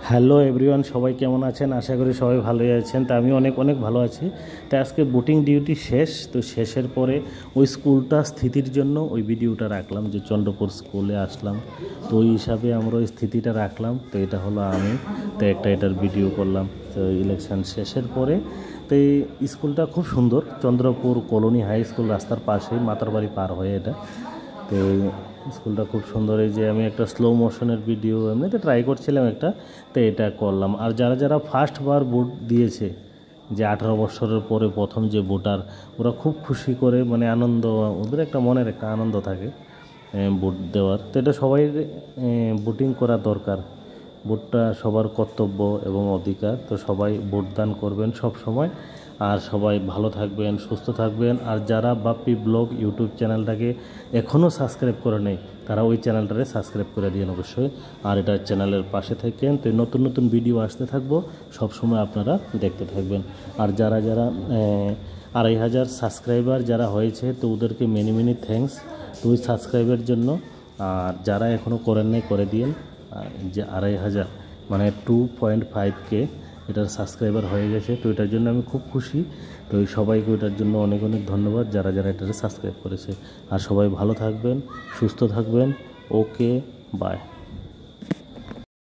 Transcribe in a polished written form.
Hello everyone, সবাই কেমন আছেন? আশা করি সবাই ভালোই আছেন। তা আমি অনেক অনেক ভালো আছি। তাই আজকে বুটিং ডিউটি শেষ, তো শেষের পরে ওই স্কুলটা স্থিতির জন্য ওই ভিডিওটা রাখলাম, যে চন্দ্রপুর স্কুলে আসলাম, তো ওই হিসাবে আমরা ওই স্থিতিটা রাখলাম। তো এটা হলো আমি, তো এটার ভিডিও করলাম। তো ইলেকশন শেষের পরে তো এই স্কুলটা খুব সুন্দর, চন্দ্রপুর কলোনি হাই স্কুল, রাস্তার পাশেই, মাতারবাড়ি পার হয়ে এটা। তো স্কুলটা খুব সুন্দর। এই যে আমি একটা স্লো মোশনের ভিডিও এমনিতে ট্রাই করছিলাম একটা, তো এটা করলাম। আর যারা যারা ফার্স্টবার ভোট দিয়েছে, যে 18 বছরের পরে প্রথম যে ভোটার, ওরা খুব খুশি করে, মানে আনন্দ, ওদের একটা মনের একটা আনন্দ থাকে ভোট দেওয়ার। তো এটা সবাই ভোটিং করা দরকার, ভোটটা সবার কর্তব্য এবং অধিকার। তো সবাই ভোটদান করবেন সব সময়। আর সবাই ভালো থাকবেন, সুস্থ থাকবেন। আর যারা বাপ্পি ব্লগ ইউটিউব চ্যানেলটাকে এখনও সাবস্ক্রাইব করে নেই, তারা ওই চ্যানেলটারে সাবস্ক্রাইব করে দিন অবশ্যই। আর এটা চ্যানেলের পাশে থাকেন, তো নতুন নতুন ভিডিও আসতে থাকবো, সব সময় আপনারা দেখতে থাকবেন। আর যারা যারা 2500 সাবস্ক্রাইবার যারা হয়েছে, তো ওদেরকে মেনি মেনি থ্যাঙ্কস, তো ওই সাবস্ক্রাইবের জন্য। আর যারা এখনও করেন নাই, করে দিন। যে 2500 মানে 2.5K এটার সাবস্ক্রাইবার হয়ে গেছে, তো এটার জন্য আমি খুব খুশি। তো এই সবাইকে এটার জন্য অনেক অনেক ধন্যবাদ, যারা যারা এটাকে সাবস্ক্রাইব করেছে। আর সবাই ভালো থাকবেন, সুস্থ থাকবেন। ওকে, বাই।